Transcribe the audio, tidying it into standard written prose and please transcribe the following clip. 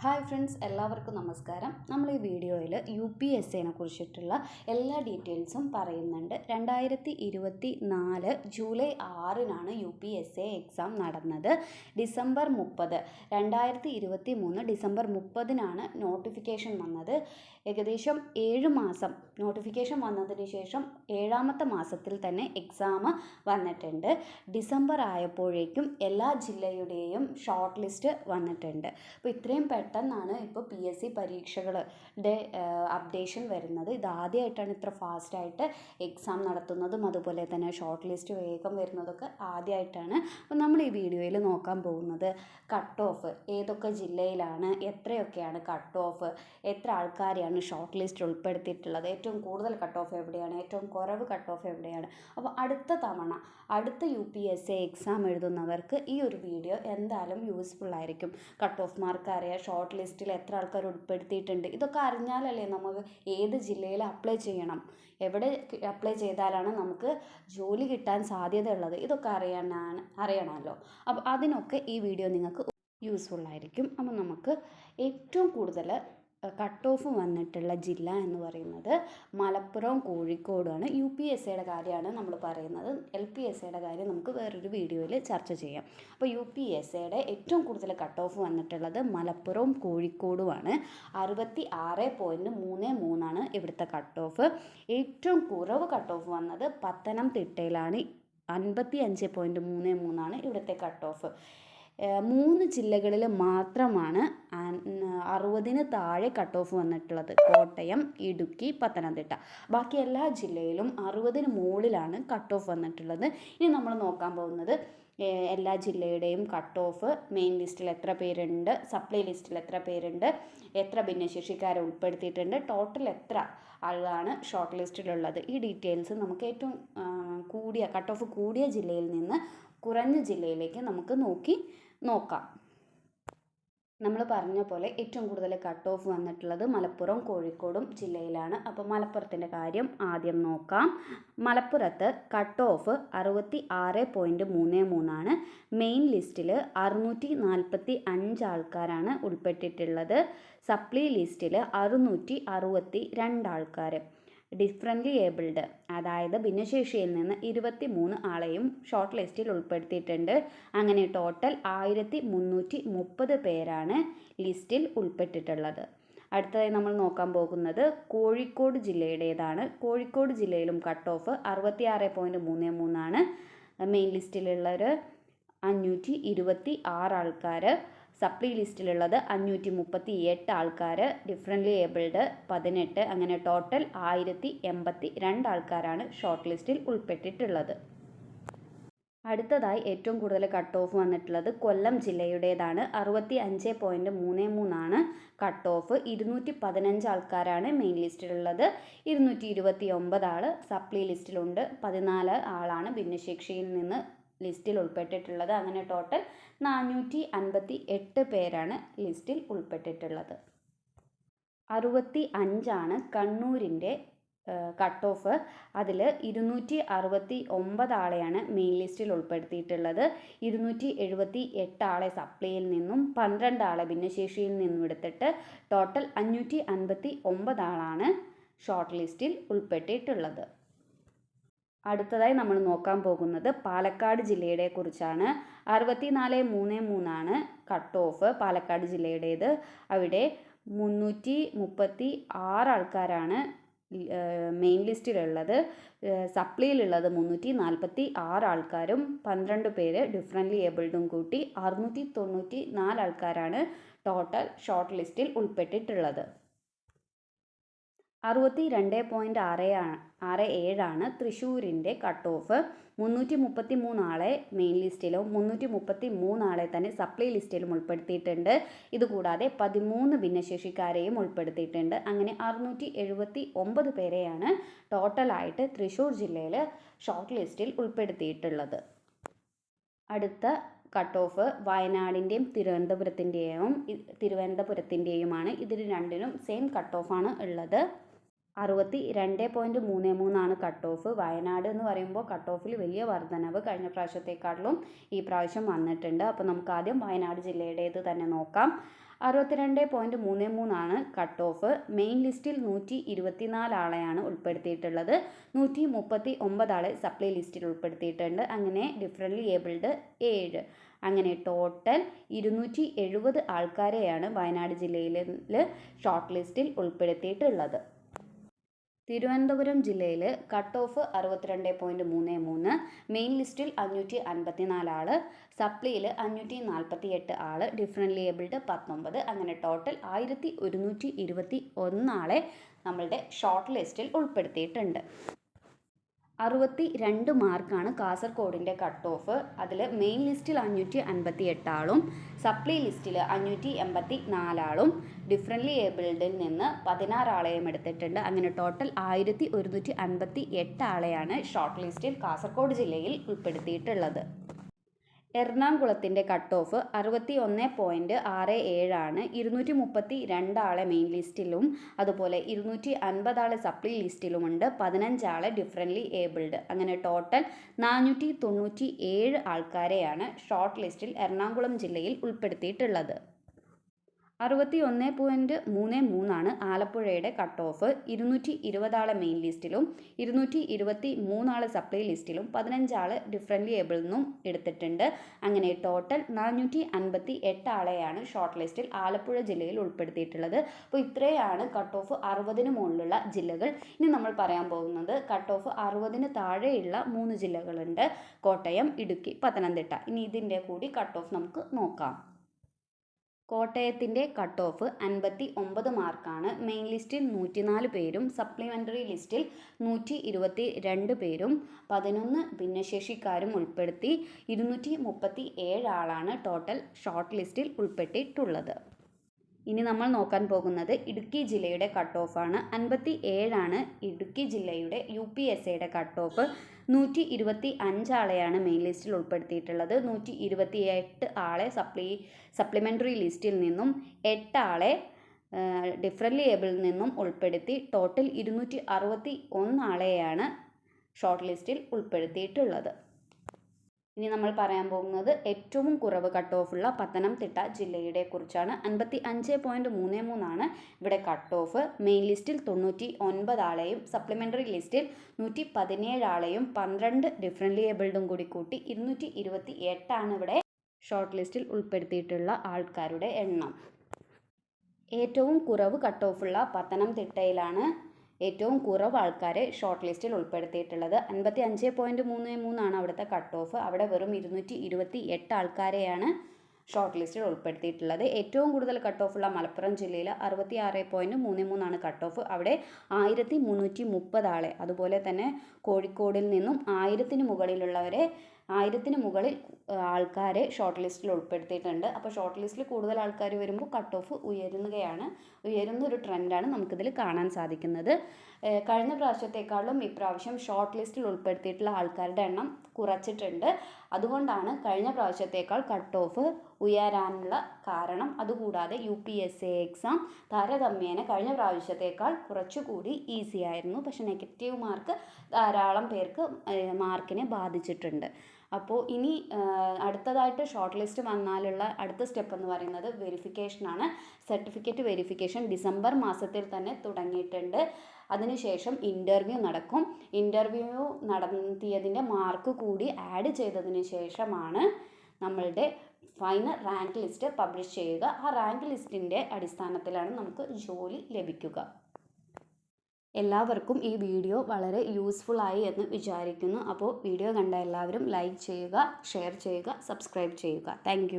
Hi friends, എല്ലാവർക്കും നമസ്കാരം. നമ്മൾ ഈ വീഡിയോയിൽ UPSCനെ കുറിച്ചിട്ടുള്ള എല്ലാ ഡീറ്റെയിൽസും പറയുന്നുണ്ട്. 2024 ജൂലൈ 6-നാണ് UPSC എക്സാം നടന്നത്. ഡിസംബർ 30, 2023 ഡിസംബർ 30-നാണ് നോട്ടിഫിക്കേഷൻ വന്നത്. ഏകദേശം 7 മാസം നോട്ടിഫിക്കേഷൻ വന്നതിന് ശേഷം 7ാമത്തെ മാസത്തിൽ തന്നെ എക്സാം വന്നിട്ടുണ്ട്. ഡിസംബർ ആയപ്പോഴേക്കും എല്ലാ ജില്ലയുടെയും ഷോർട്ട് ലിസ്റ്റ് വന്നിട്ടുണ്ട്. അപ്പോൾ ഇത്രയും പെട്ടെന്നാണ് ഇപ്പോൾ PSC പരീക്ഷകളുടെ അപ്ഡേഷൻ വരുന്നത്. ഇതാദ്യമായിട്ടാണ് ഇത്ര ഫാസ്റ്റായിട്ട് എക്സാം നടത്തുന്നതും അതുപോലെ തന്നെ ഷോർട്ട് ലിസ്റ്റ് വേഗം വരുന്നതൊക്കെ ആദ്യമായിട്ടാണ്. അപ്പോൾ നമ്മൾ ഈ വീഡിയോയിൽ നോക്കാൻ പോകുന്നത് കട്ട് ഓഫ്, ഏതൊക്കെ ജില്ലയിലാണ്, എത്രയൊക്കെയാണ് കട്ട് ഓഫ്, എത്ര ആൾക്കാരെയാണ് ഷോർട്ട് ലിസ്റ്റ് ഉൾപ്പെടുത്തിയിട്ടുള്ളത്, ഏറ്റവും കൂടുതൽ കട്ട് ഓഫ് എവിടെയാണ്, ഏറ്റവും കുറവ് കട്ട് ഓഫ് എവിടെയാണ്. അപ്പോൾ അടുത്ത UPSC എക്സാം എഴുതുന്നവർക്ക് ഈ ഒരു വീഡിയോ എന്തായാലും യൂസ്ഫുൾ ആയിരിക്കും. കട്ട് ഓഫ് മാർക്ക് അറിയാം, ഷോർട്ട് ലിസ്റ്റിൽ എത്ര ആൾക്കാർ ഉൾപ്പെടുത്തിയിട്ടുണ്ട്, ഇതൊക്കെ അറിഞ്ഞാലല്ലേ നമുക്ക് ഏത് ജില്ലയിൽ അപ്ലൈ ചെയ്യണം, എവിടെ അപ്ലൈ ചെയ്താലാണ് നമുക്ക് ജോലി കിട്ടാൻ സാധ്യതയുള്ളത്, ഇതൊക്കെ അറിയണമല്ലോ. അപ്പോൾ അതിനൊക്കെ ഈ വീഡിയോ നിങ്ങൾക്ക് യൂസ്ഫുൾ ആയിരിക്കും. അപ്പോൾ നമുക്ക് ഏറ്റവും കൂടുതൽ കട്ട് ഓഫ് വന്നിട്ടുള്ള ജില്ല എന്ന് പറയുന്നത് മലപ്പുറം, കോഴിക്കോടാണ്. UPSCയുടെ കാര്യമാണ് നമ്മൾ പറയുന്നത്. LPSCയുടെ കാര്യം നമുക്ക് വേറൊരു വീഡിയോയിൽ ചർച്ച ചെയ്യാം. അപ്പോൾ UPSCയുടെ ഏറ്റവും കൂടുതൽ കട്ട് ഓഫ് വന്നിട്ടുള്ളത് മലപ്പുറവും കോഴിക്കോടുമാണ്. 66.33 ഇവിടുത്തെ കട്ട് ഓഫ്. ഏറ്റവും കുറവ് കട്ട് ഓഫ് വന്നത് പത്തനംതിട്ടയിലാണ്. 55.33 ഇവിടുത്തെ കട്ട് ഓഫ്. 3 ജില്ലകളിൽ മാത്രമാണ് 60-ന് താഴെ കട്ട് ഓഫ് വന്നിട്ടുള്ളത്: കോട്ടയം, ഇടുക്കി, പത്തനംതിട്ട. ബാക്കി എല്ലാ ജില്ലയിലും 60-ന് മുകളിലാണ് കട്ട് ഓഫ് വന്നിട്ടുള്ളത്. ഇനി നമ്മൾ നോക്കാൻ പോകുന്നത് എല്ലാ ജില്ലയുടെയും കട്ട് ഓഫ്, മെയിൻ ലിസ്റ്റിൽ എത്ര പേരുണ്ട്, സപ്ലൈ ലിസ്റ്റിൽ എത്ര പേരുണ്ട്, എത്ര ഭിന്നശേഷിക്കാരെ ഉൾപ്പെടുത്തിയിട്ടുണ്ട്, ടോട്ടൽ എത്ര ആളാണ് ഷോർട്ട് ലിസ്റ്റിലുള്ളത്. ഈ ഡീറ്റെയിൽസ് നമുക്ക് ഏറ്റവും കട്ട് ഓഫ് കൂടിയ ജില്ലയിൽ നിന്ന് കുറഞ്ഞ ജില്ലയിലേക്ക് നമുക്ക് നോക്കാം. നമ്മൾ പറഞ്ഞ പോലെ ഏറ്റവും കൂടുതൽ കട്ട് ഓഫ് വന്നിട്ടുള്ളത് മലപ്പുറം, കോഴിക്കോടും ജില്ലയിലാണ്. അപ്പോൾ മലപ്പുറത്തിൻ്റെ കാര്യം ആദ്യം നോക്കാം. മലപ്പുറത്ത് കട്ട് ഓഫ് 66.33 മെയിൻ ലിസ്റ്റിൽ 645 ആൾക്കാരാണ് ഉൾപ്പെട്ടിട്ടുള്ളത്. സപ്ലി ലിസ്റ്റിൽ 662 ആൾക്കാർ. ഡിഫറൻ്റ്ലി ഏബിൾഡ്, അതായത് ഭിന്നശേഷിയിൽ നിന്ന് 23 ആളെയും ഷോർട്ട് ലിസ്റ്റിൽ ഉൾപ്പെടുത്തിയിട്ടുണ്ട്. അങ്ങനെ ടോട്ടൽ 1330 പേരാണ് ലിസ്റ്റിൽ ഉൾപ്പെട്ടിട്ടുള്ളത്. അടുത്തതായി നമ്മൾ നോക്കാൻ പോകുന്നത് കോഴിക്കോട് ജില്ലയുടേതാണ്. കോഴിക്കോട് ജില്ലയിലും കട്ട് ഓഫ് 66.33 മെയിൻ ലിസ്റ്റിലുള്ളവർ 526 ആൾക്കാർ. സപ്ലി ലിസ്റ്റിലുള്ളത് 538 ആൾക്കാർ. Differently abled 18. അങ്ങനെ ടോട്ടൽ 1082 ആൾക്കാരാണ് ഷോർട്ട് ലിസ്റ്റിൽ ഉൾപ്പെട്ടിട്ടുള്ളത്. അടുത്തതായി ഏറ്റവും കൂടുതൽ കട്ട് ഓഫ് വന്നിട്ടുള്ളത് കൊല്ലം ജില്ലയുടേതാണ്. 65.33 കട്ട് ഓഫ്. 215 ആൾക്കാരാണ് മെയിൻ ലിസ്റ്റിലുള്ളത്. 229 ആൾ സപ്ലി ലിസ്റ്റിലുണ്ട്. 14 ആളാണ് ഭിന്നശേഷിയിൽ നിന്ന് ലിസ്റ്റിൽ ഉൾപ്പെട്ടിട്ടുള്ളത്. അങ്ങനെ ടോട്ടൽ 458 പേരാണ് ലിസ്റ്റിൽ ഉൾപ്പെട്ടിട്ടുള്ളത്. 65 കണ്ണൂരിൻ്റെ കട്ട് ഓഫ്. അതിൽ 269 ആളെയാണ് മെയിൻ ലിസ്റ്റിൽ ഉൾപ്പെടുത്തിയിട്ടുള്ളത്. 278 ആളെ സപ്ലിയിൽ നിന്നും 12 ആളെ ഭിന്നശേഷിയിൽ നിന്നും എടുത്തിട്ട് ടോട്ടൽ 559 ആളാണ് ഷോർട്ട് ലിസ്റ്റിൽ ഉൾപ്പെട്ടിട്ടുള്ളത്. അടുത്തതായി നമ്മൾ നോക്കാൻ പോകുന്നത് പാലക്കാട് ജില്ലയെ കുറിച്ചാണ്. 64.33 കട്ട് ഓഫ് പാലക്കാട് ജില്ലയുടേത്. അവിടെ 336 ആൾക്കാരാണ് മെയിൻ ലിസ്റ്റിലുള്ളത്. സപ്ലിയിലുള്ളത് 346 ആൾക്കാരും 12 പേര് ഡിഫറൻ്റ്ലി ഏബിൾഡും കൂട്ടി 694 ആൾക്കാരാണ് ടോട്ടൽ ഷോർട്ട് ലിസ്റ്റിൽ ഉൾപ്പെട്ടിട്ടുള്ളത്. 62.67 തൃശ്ശൂരിൻ്റെ കട്ട് ഓഫ്. 333 ആളെ മെയിൻ ലിസ്റ്റിലും 333 ആളെ തന്നെ സപ്ലൈ ലിസ്റ്റിലും ഉൾപ്പെടുത്തിയിട്ടുണ്ട്. ഇതുകൂടാതെ 13 ഭിന്നശേഷിക്കാരെയും ഉൾപ്പെടുത്തിയിട്ടുണ്ട്. അങ്ങനെ 679 പേരെയാണ് ടോട്ടലായിട്ട് തൃശ്ശൂർ ജില്ലയിൽ ഷോർട്ട് ലിസ്റ്റിൽ ഉൾപ്പെടുത്തിയിട്ടുള്ളത്. അടുത്ത കട്ട് ഓഫ് വയനാടിൻ്റെയും തിരുവനന്തപുരത്തിൻ്റെയുമാണ്. ഇതിന് രണ്ടിനും സെയിം കട്ട് ഓഫാണ് ഉള്ളത്. 62.33 കട്ട് ഓഫ്. വയനാട് എന്ന് പറയുമ്പോൾ കട്ട് ഓഫിൽ വലിയ വർധനവ് കഴിഞ്ഞ പ്രാവശ്യത്തെക്കാട്ടിലും ഈ പ്രാവശ്യം വന്നിട്ടുണ്ട്. അപ്പോൾ നമുക്ക് ആദ്യം വയനാട് ജില്ലയുടേത് തന്നെ നോക്കാം. 62.33 കട്ട് ഓഫ്. മെയിൻ ലിസ്റ്റിൽ 124 ആളെയാണ് ഉൾപ്പെടുത്തിയിട്ടുള്ളത്. 139 ആളെ സപ്ലൈ ലിസ്റ്റിൽ ഉൾപ്പെടുത്തിയിട്ടുണ്ട്. അങ്ങനെ ഡിഫറൻ്റ്ലി ഏബിൾഡ് 7. അങ്ങനെ ടോട്ടൽ 270 ആൾക്കാരെയാണ് വയനാട് ജില്ലയിൽ ഷോർട്ട് ലിസ്റ്റിൽ ഉൾപ്പെടുത്തിയിട്ടുള്ളത്. തിരുവനന്തപുരം ജില്ലയിൽ കട്ട് ഓഫ് 62.33, മെയിൻ ലിസ്റ്റിൽ 554 ആൾ, സപ്ലിയിൽ 548 ആൾ, ഡിഫറൻ്റ്ലി ഏബിൾഡ് 19. അങ്ങനെ ടോട്ടൽ 1121 ആളെ നമ്മളുടെ ഷോർട്ട് ലിസ്റ്റിൽ ഉൾപ്പെടുത്തിയിട്ടുണ്ട്. 62 മാർക്കാണ് കാസർഗോഡിൻ്റെ കട്ട് ഓഫ്. അതിൽ മെയിൻ ലിസ്റ്റിൽ 558 ആളും സപ്ലി ലിസ്റ്റിൽ 584 ആളും ഡിഫറൻ്റ്ലി ഏബിൾഡിൽ നിന്ന് 16 ആളെയും എടുത്തിട്ടുണ്ട്. അങ്ങനെ ടോട്ടൽ 1158 ആളെയാണ് ഷോർട്ട് ലിസ്റ്റിൽ കാസർഗോഡ് ജില്ലയിൽ ഉൾപ്പെടുത്തിയിട്ടുള്ളത്. എറണാകുളത്തിൻ്റെ കട്ട് ഓഫ് 61.67 ആണ്. 232 ആളെ മെയിൻ ലിസ്റ്റിലും അതുപോലെ 250 ആളെ സപ്ലി ലിസ്റ്റിലുമുണ്ട്. 15 ആളെ ഡിഫറൻ്റ്ലി ഏബിൾഡ്. അങ്ങനെ ടോട്ടൽ 497 ആൾക്കാരെയാണ് ഷോർട്ട് ലിസ്റ്റിൽ എറണാകുളം ജില്ലയിൽ ഉൾപ്പെടുത്തിയിട്ടുള്ളത്. 61.33 ആണ് ആലപ്പുഴയുടെ കട്ട് ഓഫ്. 220 ആളെ മെയിൻ ലിസ്റ്റിലും 223 ആളെ സപ്ലൈ ലിസ്റ്റിലും 15 ആൾ ഡിഫറൻ്റ്ലി ഏബിളിൽ നിന്നും എടുത്തിട്ടുണ്ട്. അങ്ങനെ ടോട്ടൽ 458 ആളെയാണ് ഷോർട്ട് ലിസ്റ്റിൽ ആലപ്പുഴ ജില്ലയിൽ ഉൾപ്പെടുത്തിയിട്ടുള്ളത്. അപ്പോൾ ഇത്രയാണ് കട്ട് ഓഫ് 60-ന് മുകളിലുള്ള ജില്ലകൾ. ഇനി നമ്മൾ പറയാൻ പോകുന്നത് കട്ട് ഓഫ് 60-ന് താഴെയുള്ള 3 ജില്ലകളുണ്ട്: കോട്ടയം, ഇടുക്കി, പത്തനംതിട്ട. ഇനി ഇതിൻ്റെ കൂടി കട്ട് ഓഫ് നമുക്ക് നോക്കാം. കോട്ടയത്തിൻ്റെ കട്ട് ഓഫ് 59 മാർക്കാണ്. മെയിൻ ലിസ്റ്റിൽ 104 പേരും സപ്ലിമെൻ്ററി ലിസ്റ്റിൽ 122 പേരും 11 ഭിന്നശേഷിക്കാരും ഉൾപ്പെടുത്തി 237 ആളാണ് ടോട്ടൽ ഷോർട്ട് ലിസ്റ്റിൽ ഉൾപ്പെട്ടിട്ടുള്ളത്. ഇനി നമ്മൾ നോക്കാൻ പോകുന്നത് ഇടുക്കി ജില്ലയുടെ കട്ട് ഓഫാണ്. 57 ആണ് ഇടുക്കി ജില്ലയുടെ UPSAയുടെ കട്ട് ഓഫ്. 125 ആളെയാണ് മെയിൻ ലിസ്റ്റിൽ ഉൾപ്പെടുത്തിയിട്ടുള്ളത്. 128 ആളെ സപ്ലിമെൻ്ററി ലിസ്റ്റിൽ നിന്നും 8 ആളെ ഡിഫറൻ്റ്ലി ഏബിളിൽ നിന്നും ഉൾപ്പെടുത്തി ടോട്ടൽ 261 ആളെയാണ് ഷോർട്ട് ലിസ്റ്റിൽ ഉൾപ്പെടുത്തിയിട്ടുള്ളത്. ഇനി നമ്മൾ പറയാൻ പോകുന്നത് ഏറ്റവും കുറവ് കട്ട് ഓഫുള്ള പത്തനംതിട്ട ജില്ലയുടെ കുറിച്ചാണ്. 55.33 ആണ് ഇവിടെ കട്ട് ഓഫ്. മെയിൻ ലിസ്റ്റിൽ 99 ആളെയും സപ്ലിമെൻ്ററി ലിസ്റ്റിൽ 117 ആളെയും 12 ഡിഫറൻ്റ്ലി ഏബിൾഡും കൂടി കൂട്ടി 228 ആണ് ഇവിടെ ഷോർട്ട് ലിസ്റ്റിൽ ഉൾപ്പെടുത്തിയിട്ടുള്ള ആൾക്കാരുടെ എണ്ണം. ഏറ്റവും കുറവ് കട്ട് ഓഫുള്ള പത്തനംതിട്ടയിലാണ് ഏറ്റവും കുറവ് ആൾക്കാരെ ഷോർട്ട് ലിസ്റ്റിൽ ഉൾപ്പെടുത്തിയിട്ടുള്ളത്. 55.33 ആണ് അവിടുത്തെ കട്ട് ഓഫ്. അവിടെ വെറും 228 ആൾക്കാരെയാണ് ഷോർട്ട് ലിസ്റ്റിൽ ഉൾപ്പെടുത്തിയിട്ടുള്ളത്. ഏറ്റവും കൂടുതൽ കട്ട് ഓഫുള്ള മലപ്പുറം ജില്ലയിൽ 66.33 ആണ് കട്ട് ഓഫ്. അവിടെ 1330 ആളെ. അതുപോലെ തന്നെ കോഴിക്കോടിൽ നിന്നും 1000-ന് മുകളിലുള്ളവരെ 1000-ന് മുകളിൽ ആൾക്കാരെ ഷോർട്ട് ലിസ്റ്റിൽ ഉൾപ്പെടുത്തിയിട്ടുണ്ട്. അപ്പോൾ ഷോർട്ട് ലിസ്റ്റിൽ കൂടുതൽ ആൾക്കാർ വരുമ്പോൾ കട്ട് ഓഫ് ഉയരുന്ന ഒരു ട്രെൻഡാണ് നമുക്കിതിൽ കാണാൻ സാധിക്കുന്നത്. കഴിഞ്ഞ പ്രാവശ്യത്തെക്കാളും ഇപ്രാവശ്യം ഷോർട്ട് ലിസ്റ്റിൽ ഉൾപ്പെടുത്തിയിട്ടുള്ള ആൾക്കാരുടെ എണ്ണം കുറച്ചിട്ടുണ്ട്. അതുകൊണ്ടാണ് കഴിഞ്ഞ പ്രാവശ്യത്തേക്കാൾ കട്ട് ഓഫ് ഉയരാനുള്ള കാരണം. അതുകൂടാതെ UPSA എക്സാം താരതമ്യേന കഴിഞ്ഞ പ്രാവശ്യത്തേക്കാൾ കുറച്ചുകൂടി ഈസി ആയിരുന്നു. പക്ഷേ നെഗറ്റീവ് മാർക്ക് ധാരാളം പേർക്ക് മാർക്കിനെ ബാധിച്ചിട്ടുണ്ട്. അപ്പോൾ ഇനി അടുത്തതായിട്ട് ഷോർട്ട് ലിസ്റ്റ് വന്നാലുള്ള അടുത്ത സ്റ്റെപ്പ് എന്ന് പറയുന്നത് വെരിഫിക്കേഷനാണ്. സർട്ടിഫിക്കറ്റ് വെരിഫിക്കേഷൻ ഡിസംബർ മാസത്തിൽ തന്നെ തുടങ്ങിയിട്ടുണ്ട്. അതിനുശേഷം ഇൻ്റർവ്യൂ നടക്കും. ഇൻ്റർവ്യൂ നടത്തിയതിൻ്റെ മാർക്ക് കൂടി ആഡ് ചെയ്തതിന് ശേഷമാണ് നമ്മളുടെ ഫൈനൽ റാങ്ക് ലിസ്റ്റ് പബ്ലിഷ് ചെയ്യുക. ആ റാങ്ക് ലിസ്റ്റിൻ്റെ അടിസ്ഥാനത്തിലാണ് നമുക്ക് ജോലി ലഭിക്കുക. എല്ലാവർക്കും ഈ വീഡിയോ വളരെ യൂസ്ഫുൾ ആയി എന്ന് വിചാരിക്കുന്നു. അപ്പോൾ വീഡിയോ കണ്ട എല്ലാവരും ലൈക്ക് ചെയ്യുക, ഷെയർ ചെയ്യുക, സബ്സ്ക്രൈബ് ചെയ്യുക. താങ്ക്